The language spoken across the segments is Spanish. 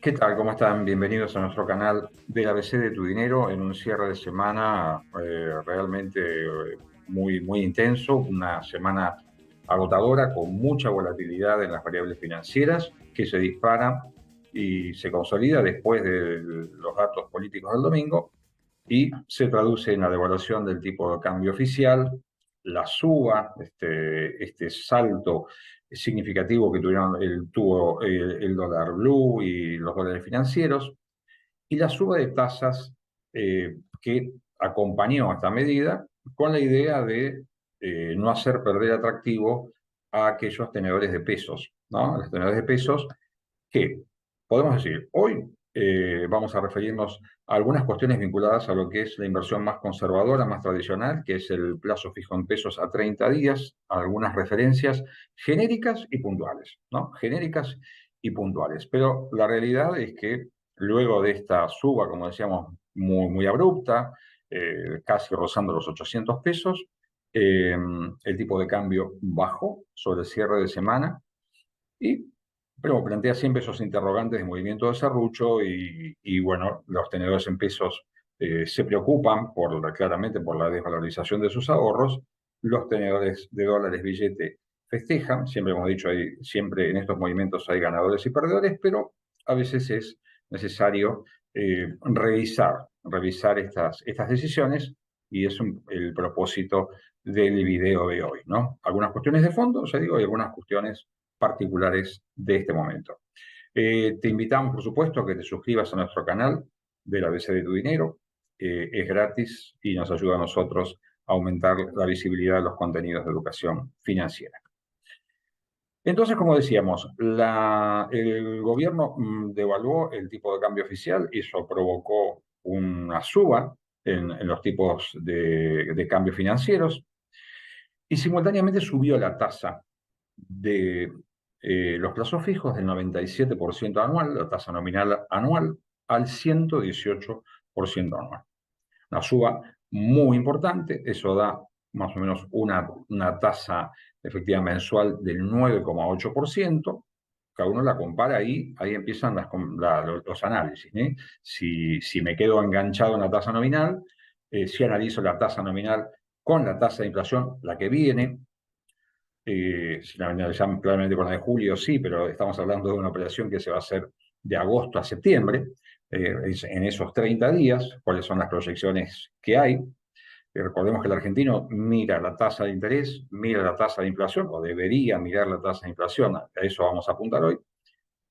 ¿Qué tal? ¿Cómo están? Bienvenidos a nuestro canal del ABC de tu dinero en un cierre de semana realmente muy intenso, una semana agotadora con mucha volatilidad en las variables financieras que se dispara y se consolida después de los datos políticos del domingo y se traduce en la devaluación del tipo de cambio oficial, la suba, este salto significativo que tuvo el dólar blue y los dólares financieros, y la suba de tasas que acompañó a esta medida con la idea de no hacer perder atractivo a aquellos tenedores de pesos, ¿no? Los tenedores de pesos que podemos decir, hoy vamos a referirnos a algunas cuestiones vinculadas a lo que es la inversión más conservadora, más tradicional, que es el plazo fijo en pesos a 30 días, algunas referencias genéricas y puntuales, ¿no? Genéricas y puntuales. Pero la realidad es que luego de esta suba, como decíamos, muy abrupta, casi rozando los 800 pesos, el tipo de cambio bajó sobre el cierre de semana y, pero plantea siempre esos interrogantes de movimiento de serrucho y bueno, los tenedores en pesos se preocupan claramente por la desvalorización de sus ahorros, los tenedores de dólares billete festejan, siempre hemos dicho, siempre en estos movimientos hay ganadores y perdedores, pero a veces es necesario revisar estas decisiones y es el propósito del video de hoy, ¿no? Algunas cuestiones de fondo, ya digo, y algunas cuestiones particulares de este momento. Te invitamos, por supuesto, a que te suscribas a nuestro canal del ABC de tu dinero. Es gratis y nos ayuda a nosotros a aumentar la visibilidad de los contenidos de educación financiera. Entonces, como decíamos, el gobierno devaluó el tipo de cambio oficial y eso provocó una suba en los tipos de cambio financieros y simultáneamente subió la tasa de los plazos fijos del 97% anual, la tasa nominal anual, al 118% anual. Una suba muy importante, eso da más o menos una tasa efectiva mensual del 9,8%. Cada uno la compara ahí empiezan los análisis, ¿eh? Si me quedo enganchado en la tasa nominal, si analizo la tasa nominal con la tasa de inflación, la que viene, si la analizamos claramente con la de julio, sí, pero estamos hablando de una operación que se va a hacer de agosto a septiembre, en esos 30 días, cuáles son las proyecciones que hay. Recordemos que el argentino mira la tasa de interés, mira la tasa de inflación, o debería mirar la tasa de inflación, a eso vamos a apuntar hoy,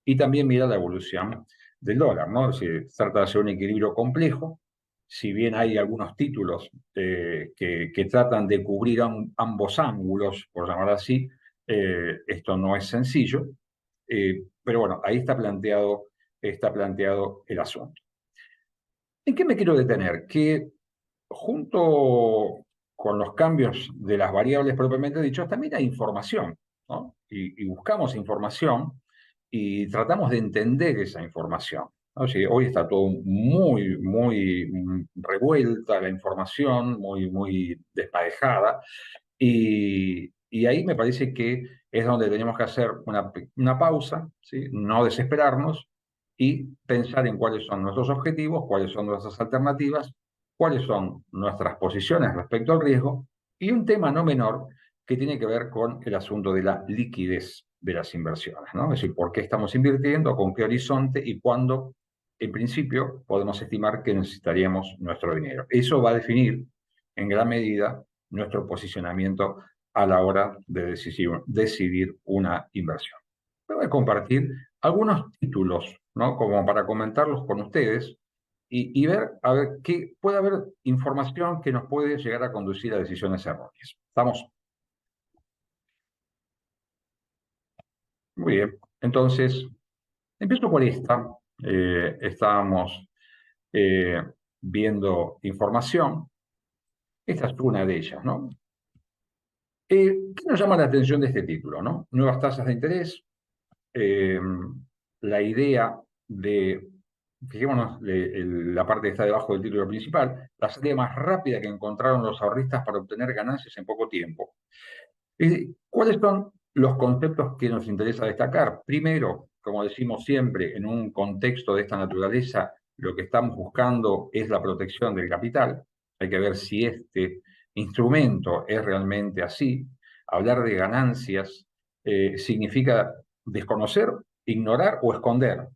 y también mira la evolución del dólar, ¿no? Es decir, trata de hacer un equilibrio complejo, si bien hay algunos títulos que tratan de cubrir ambos ángulos, por llamar así, esto no es sencillo, pero bueno, ahí está planteado el asunto. ¿En qué me quiero detener? Que junto con los cambios de las variables propiamente dichas, también hay información, ¿no? Y buscamos información y tratamos de entender esa información, ¿no? Sí, hoy está todo muy revuelta la información, muy desparejada, y ahí me parece que es donde tenemos que hacer una pausa, ¿sí? No desesperarnos y pensar en cuáles son nuestros objetivos, cuáles son nuestras alternativas, cuáles son nuestras posiciones respecto al riesgo, y un tema no menor que tiene que ver con el asunto de la liquidez de las inversiones, ¿no? Es decir, por qué estamos invirtiendo, con qué horizonte y cuándo, en principio, podemos estimar que necesitaríamos nuestro dinero. Eso va a definir en gran medida nuestro posicionamiento a la hora de decidir una inversión. Voy a compartir algunos títulos, ¿no? Como para comentarlos con ustedes y ver, a ver, que puede haber información que nos puede llegar a conducir a decisiones erróneas. ¿Estamos? Muy bien. Entonces, empiezo por esta. Estábamos eh, viendo información. Esta es una de ellas, ¿no? ¿Qué nos llama la atención de este título, no? Nuevas tasas de interés, eh, la idea de, fijémonos, la parte que está debajo del título principal, la salida más rápida que encontraron los ahorristas para obtener ganancias en poco tiempo. ¿Cuáles son los conceptos que nos interesa destacar? Primero, como decimos siempre, en un contexto de esta naturaleza, lo que estamos buscando es la protección del capital. Hay que ver si este instrumento es realmente así. Hablar de ganancias significa desconocer, ignorar o esconder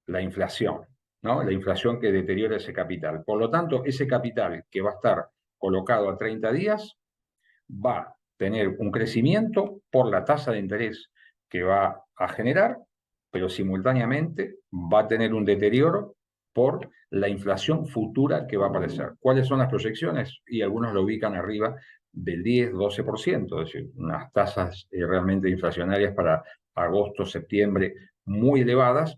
la inflación, ¿no? La inflación que deteriora ese capital. Por lo tanto, ese capital que va a estar colocado a 30 días va a tener un crecimiento por la tasa de interés que va a generar, pero simultáneamente va a tener un deterioro por la inflación futura que va a aparecer. ¿Cuáles son las proyecciones? Y algunos lo ubican arriba del 10-12%, es decir, unas tasas realmente inflacionarias para agosto, septiembre muy elevadas.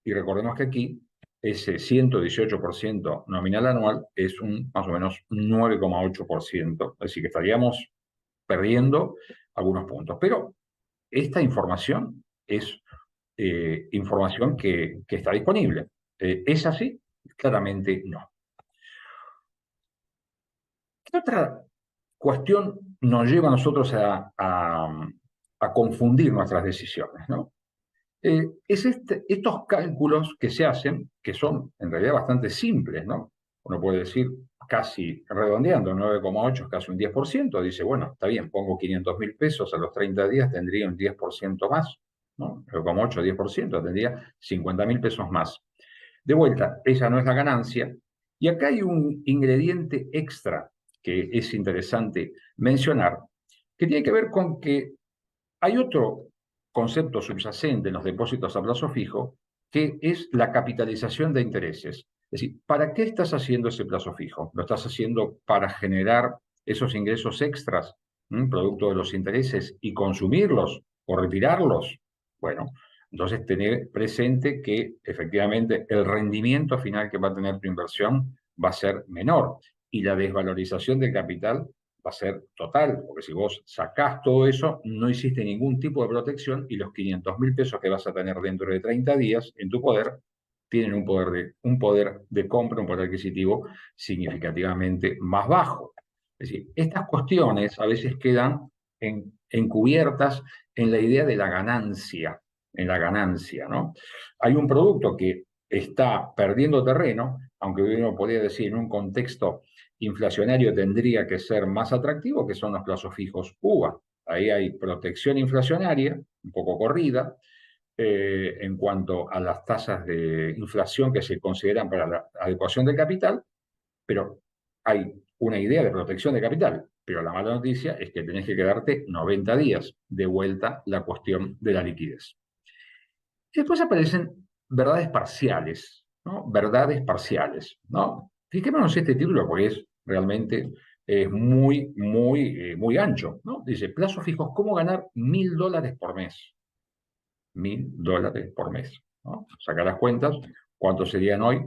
Y recordemos que aquí ese 118% nominal anual es más o menos 9,8%, es decir, que estaríamos perdiendo algunos puntos. Pero esta información es información que está disponible. ¿Es así? Claramente no. ¿Qué otra cuestión nos lleva a nosotros a confundir nuestras decisiones, ¿no? Estos cálculos que se hacen, que son en realidad bastante simples, ¿no? Uno puede decir, casi redondeando, 9,8 es casi un 10%, dice, bueno, está bien, pongo 500.000 pesos a los 30 días, tendría un 10% más, ¿no? 9,8, 10%, tendría 50.000 pesos más. De vuelta, esa no es la ganancia. Y acá hay un ingrediente extra que es interesante mencionar, que tiene que ver con que hay otro concepto subyacente en los depósitos a plazo fijo, que es la capitalización de intereses. Es decir, ¿para qué estás haciendo ese plazo fijo? ¿Lo estás haciendo para generar esos ingresos extras, producto de los intereses, y consumirlos o retirarlos? Bueno, entonces tener presente que efectivamente el rendimiento final que va a tener tu inversión va a ser menor y la desvalorización del capital va a ser total, porque si vos sacás todo eso, no hiciste ningún tipo de protección y los 500.000 pesos que vas a tener dentro de 30 días en tu poder tienen un poder de compra, un poder adquisitivo significativamente más bajo. Es decir, estas cuestiones a veces quedan encubiertas en la idea de la ganancia, en la ganancia, ¿no? Hay un producto que está perdiendo terreno, aunque uno podría decir en un contexto inflacionario tendría que ser más atractivo, que son los plazos fijos UVA. Ahí hay protección inflacionaria, un poco corrida, en cuanto a las tasas de inflación que se consideran para la adecuación del capital, pero hay una idea de protección de capital. Pero la mala noticia es que tenés que quedarte 90 días de vuelta la cuestión de la liquidez. Y después aparecen verdades parciales, ¿no? Verdades parciales, ¿no? Fijémonos este título porque es realmente muy ancho, ¿no? Dice, plazos fijos, ¿cómo ganar $1.000 por mes? $1.000 por mes, ¿no? Saca las cuentas, ¿cuánto serían hoy?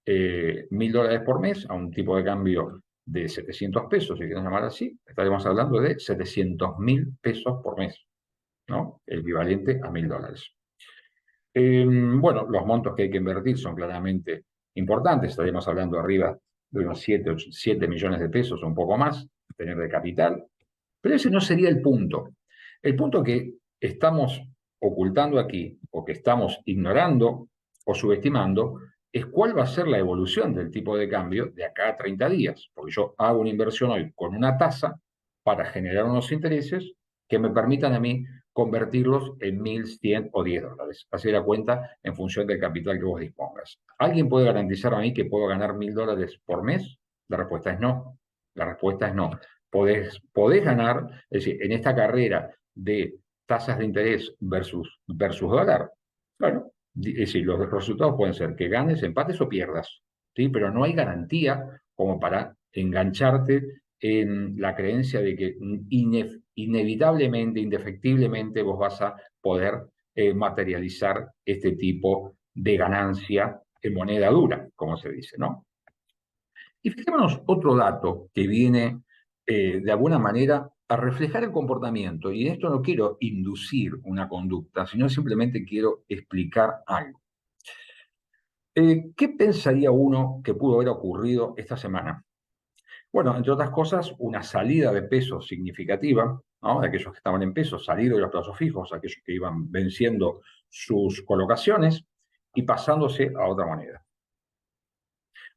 $1.000 por mes a un tipo de cambio de 700 pesos, si quieres llamar así, estaríamos hablando de 700.000 pesos por mes, ¿no? El equivalente a $1.000. Bueno, los montos que hay que invertir son claramente importantes, estaríamos hablando arriba de unos 7 millones de pesos o un poco más, tener de capital, pero ese no sería el punto. El punto que estamos ocultando aquí, o que estamos ignorando o subestimando, es cuál va a ser la evolución del tipo de cambio de acá a 30 días, porque yo hago una inversión hoy con una tasa para generar unos intereses que me permitan a mí convertirlos en 1.100 o $10. Hacer la cuenta en función del capital que vos dispongas. ¿Alguien puede garantizar a mí que puedo ganar $1.000 por mes? La respuesta es no. La respuesta es no. Podés ganar, es decir, en esta carrera de tasas de interés versus dólar, bueno, es decir, los resultados pueden ser que ganes, empates o pierdas, ¿sí? Pero no hay garantía como para engancharte en la creencia de que inevitablemente, indefectiblemente vos vas a poder materializar este tipo de ganancia en moneda dura, como se dice, ¿no? Y fijémonos otro dato que viene de alguna manera a reflejar el comportamiento, y en esto no quiero inducir una conducta, sino simplemente quiero explicar algo. ¿Qué pensaría uno que pudo haber ocurrido esta semana? Bueno, entre otras cosas, una salida de pesos significativa, ¿no? De aquellos que estaban en pesos, salir de los plazos fijos, aquellos que iban venciendo sus colocaciones y pasándose a otra moneda.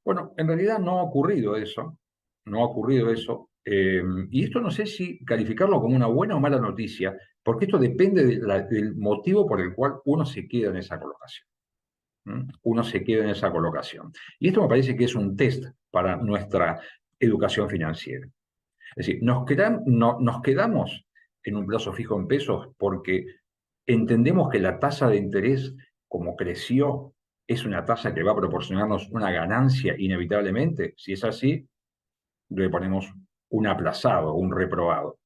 Bueno, en realidad no ha ocurrido eso, no ha ocurrido eso, y esto no sé si calificarlo como una buena o mala noticia, porque esto depende del motivo por el cual uno se queda en esa colocación. Uno se queda en esa colocación. Y esto me parece que es un test para nuestra educación financiera. Es decir, nos quedamos en un plazo fijo en pesos porque entendemos que la tasa de interés, como creció, es una tasa que va a proporcionarnos una ganancia inevitablemente. Si es así, le ponemos un aplazado, un reprobado.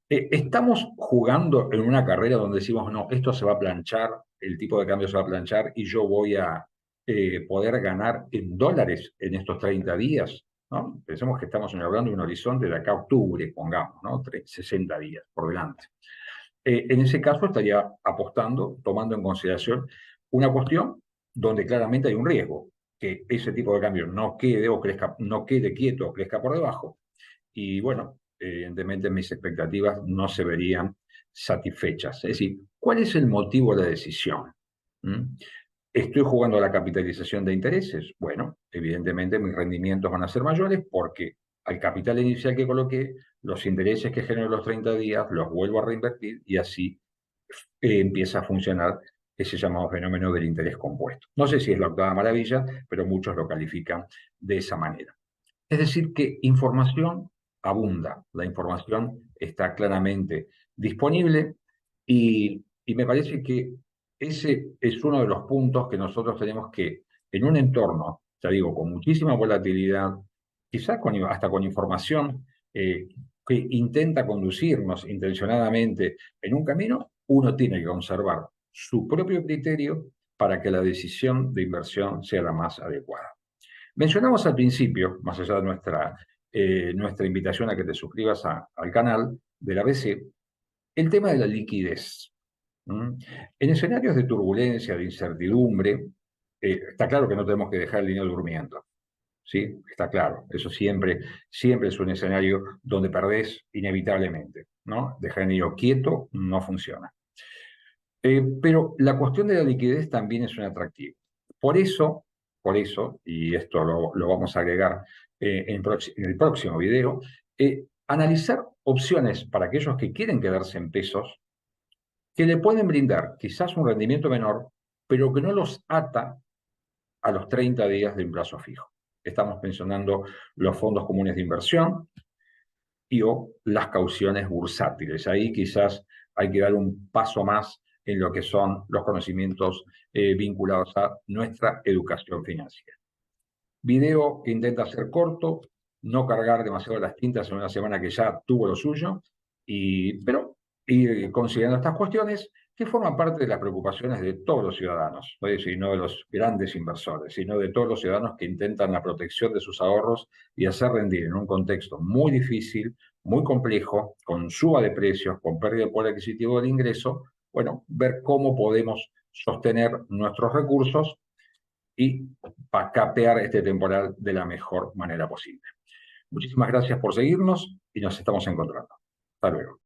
Estamos jugando en una carrera donde decimos, no, esto se va a planchar, el tipo de cambio se va a planchar y yo voy a poder ganar en dólares en estos 30 días, ¿no? Pensemos que estamos hablando de un horizonte de acá a octubre, pongamos, ¿no? 60 días por delante. En ese caso estaría apostando, tomando en consideración una cuestión donde claramente hay un riesgo, que ese tipo de cambio no quede o crezca, no quede quieto o crezca por debajo, y bueno, evidentemente mis expectativas no se verían satisfechas. Es decir, ¿cuál es el motivo de la decisión? ¿Mm? ¿Estoy jugando a la capitalización de intereses? Bueno, evidentemente mis rendimientos van a ser mayores porque al capital inicial que coloqué, los intereses que genero los 30 días los vuelvo a reinvertir y así empieza a funcionar ese llamado fenómeno del interés compuesto. No sé si es la octava maravilla, pero muchos lo califican de esa manera. Es decir, que información abunda, la información está claramente disponible y me parece que ese es uno de los puntos que nosotros tenemos que, en un entorno, ya digo, con muchísima volatilidad, quizás hasta con información que intenta conducirnos intencionadamente en un camino, uno tiene que conservar su propio criterio para que la decisión de inversión sea la más adecuada. Mencionamos al principio, más allá de nuestra invitación a que te suscribas al canal de la BC, el tema de la liquidez. ¿Mm? En escenarios de turbulencia, de incertidumbre, está claro que no tenemos que dejar el dinero durmiendo. ¿Sí? Está claro, eso siempre es un escenario donde perdés inevitablemente, ¿no? Dejar el dinero quieto no funciona. Pero la cuestión de la liquidez también es un atractivo. Por eso, y esto lo vamos a agregar en el próximo video, analizar opciones para aquellos que quieren quedarse en pesos, que le pueden brindar quizás un rendimiento menor, pero que no los ata a los 30 días de un plazo fijo. Estamos mencionando los fondos comunes de inversión y o las cauciones bursátiles. Ahí quizás hay que dar un paso más en lo que son los conocimientos vinculados a nuestra educación financiera. Video que intenta ser corto, no cargar demasiado las tintas en una semana que ya tuvo lo suyo, pero ir considerando estas cuestiones que forman parte de las preocupaciones de todos los ciudadanos, ¿no? Y no de los grandes inversores, sino de todos los ciudadanos que intentan la protección de sus ahorros y hacer rendir en un contexto muy difícil, muy complejo, con suba de precios, con pérdida de poder adquisitivo del ingreso, bueno, ver cómo podemos sostener nuestros recursos y para capear este temporal de la mejor manera posible. Muchísimas gracias por seguirnos y nos estamos encontrando. Hasta luego.